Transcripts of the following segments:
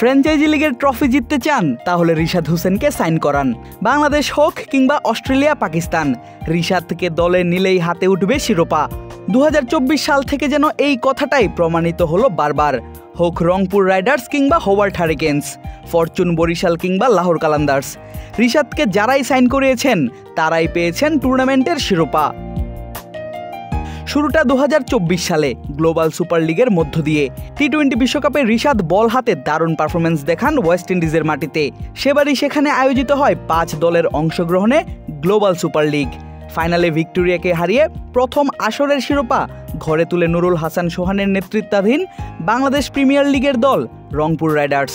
Franchise লিগের trophy জিততে চান তাহলে রিশাদ হোসেনকে সাইন করান। বাংলাদেশ হোক কিংবা অস্ট্রেলিয়া, পাকিস্তান, রিশাদকে দলে নিলেই হাতে উঠবে শিরোপা। 2024 সাল থেকে যেন এই কথাটাই প্রমাণিত হলো বারবার। হোক রংপুর রাইডার্স কিংবা হোবার্ট হারিকেন্স, ফরচুন বরিশাল কিংবা লাহোর কালান্দার্স, রিশাদকে যারাই সাইন করিয়েছেন তারাই পেয়েছেন টুর্নামেন্টের শিরোপা। শুরুটা 2024 সালে গ্লোবাল সুপার লিগের মধ্য দিয়ে। টি-20 বিশ্বকাপে রিশাদ বল হাতে দারুণ পারফরমেন্স দেখান ওয়েস্ট ইন্ডিজের মাটিতে। সেবারই সেখানে আয়োজিত হয় 5 দলের অংশগ্রহণে গ্লোবাল সুপার লিগ। ফাইনালে ভিক্টোরিয়াকে হারিয়ে প্রথম আসরের শিরোপা ঘরে তুলে নুরুল হাসান সোহানের নেতৃত্বাধীন বাংলাদেশ প্রিমিয়ার লিগের দল রংপুর রাইডার্স।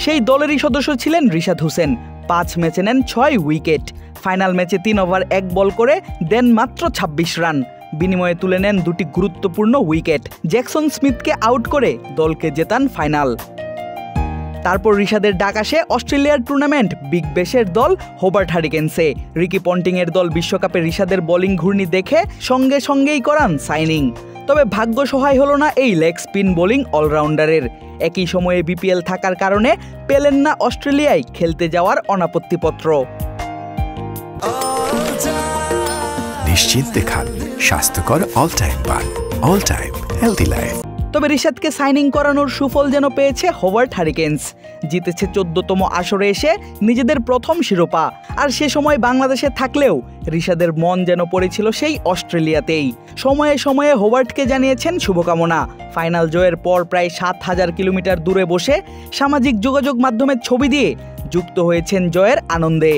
সেই দলেরই সদস্য ছিলেন রিশাদ হোসেন। 5 ম্যাচে নেন 6 উইকেট। ফাইনাল ম্যাচে 3 ওভার 1 বল করে দেন মাত্র 26 রান। বিনিময়ে তুলে নেন 2টি গুরুত্বপূর্ণ উইকেট। জ্যাকসন স্মিথকে আউট করে দলকে জেতান ফাইনাল। তারপর রিশাদের ডাক আসে অস্ট্রেলিয়ার টুর্নামেন্ট বিগ ব্যাশের দল হোবার্ট হারিকেন্সে। রিকি পন্টিংয়ের দল বিশ্বকাপে রিশাদের বোলিং ঘূর্ণি দেখে সঙ্গে সঙ্গেই করান সাইনিং। তবে ভাগ্য সহায় হলো না এই লেগ স্পিন বোলিং অলরাউন্ডারের। একই সময়ে বিপিএল থাকার কারণে পেলেন না অস্ট্রেলিয়ায় খেলতে যাওয়ার অনাপত্তিপত্র। নিশ্চিন্তে খান স্বাস্থ্যকর অল টাইম পান, অল টাইম হেলদি লাইফ। তবে রিশাদকে সাইনিং করানোর সুফল যেন পেয়েছে হোবার্ট হারিকেন্স। জিতেছে 14তম আসরে এসে নিজেদের প্রথম শিরোপা। আর সে সময় বাংলাদেশে থাকলেও রিশাদের মন যেন পড়েছিল সেই অস্ট্রেলিয়াতেই। সময়ে সময়ে হোবার্টকে জানিয়েছেন শুভকামনা। ফাইনাল জয়ের পর প্রায় 7000 কিলোমিটার দূরে বসে সামাজিক যোগাযোগ মাধ্যমের ছবি দিয়ে যুক্ত হয়েছেন জয়ের আনন্দে।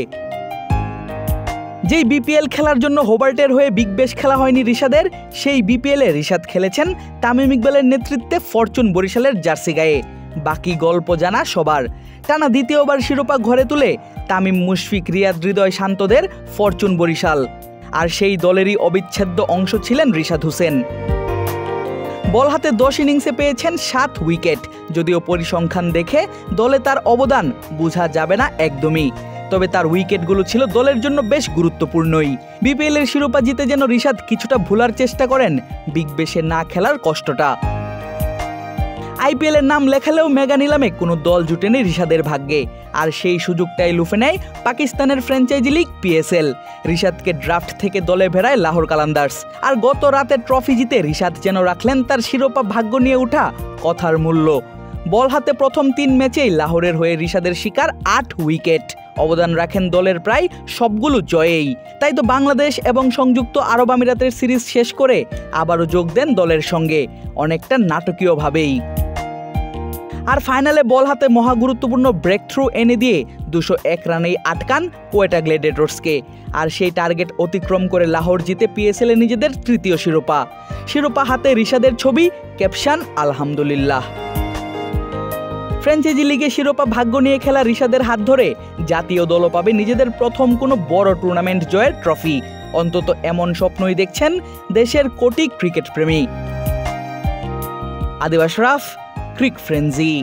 যেই বিপিএল খেলার জন্য হোবার্টের হয়ে বিগ ব্যাশ খেলা হয়নি রিশাদের, সেই বিপিএলে রিশাদ খেলেছেন তামিম ইকবালের নেতৃত্বে ফরচুন বরিশালের জার্সি গায়ে। বাকি গল্প জানা সবার। টানা দ্বিতীয়বার শিরোপা ঘরে তুলে তামিম, মুশফিক, রিয়াদ, হৃদয় শান্তদের ফরচুন বরিশাল। আর সেই দলেরই অবিচ্ছেদ্য অংশ ছিলেন রিশাদ হোসেন। বল হাতে 10 ইনিংসে পেয়েছেন 7 উইকেট। যদিও পরিসংখ্যান দেখে দলে তার অবদান বোঝা যাবে না একদমই, তবে তার উইকেটগুলো ছিল দলের জন্য বেশ গুরুত্বপূর্ণই। বিপিএলের শিরোপা জিতে যেন রিশাদ কিছুটা ভুলার চেষ্টা করেন বিগ ব্যাশে না খেলার কষ্টটা। আইপিএলের নাম লেখালেও মেগা নিলামে কোনো দল জুটেনি রিশাদের ভাগ্যে। আর সেই সুযোগটাই লুফে নেয় পাকিস্তানের ফ্র্যাঞ্চাইজি লিগ পিএসএল। রিশাদকে ড্রাফট থেকে দলে ভেড়ায় লাহোর কালান্দার্স। আর গত রাতে ট্রফি জিতে রিশাদ যেন রাখলেন তার শিরোপা ভাগ্য নিয়ে ওঠা কথার মূল্য। বল হাতে প্রথম 3 ম্যাচেই লাহোরের হয়ে রিশাদের শিকার 8 উইকেট। অবদান রাখেন দলের প্রায় সবগুলো জয়েই। তাই তো বাংলাদেশ এবং সংযুক্ত আরব আমিরাতের সিরিজ শেষ করে আবারও যোগ দেন দলের সঙ্গে, অনেকটা নাটকীয়ভাবেই। আর ফাইনালে বল হাতে মহা গুরুত্বপূর্ণ ব্রেক থ্রু এনে দিয়ে 201 রানেই আটকান কোয়েটা গ্ল্যাডিয়েটর্সকে। আর সেই টার্গেট অতিক্রম করে লাহোর জিতে পিএসএলে নিজেদের 3য় শিরোপা। শিরোপা হাতে রিশাদের ছবি, ক্যাপশন আলহামদুলিল্লাহ। ফ্র্যাঞ্চাইজি লিগে শিরোপা ভাগ্য নিয়ে খেলা রিশাদের হাত ধরে জাতীয় দলও পাবে নিজেদের প্রথম কোনো বড় টুর্নামেন্ট জয়ের ট্রফি। অন্তত এমন স্বপ্নই দেখছেন দেশের কোটি ক্রিকেট প্রেমী। আদিব আশরাফ, ক্রিক ফ্রেঞ্জি।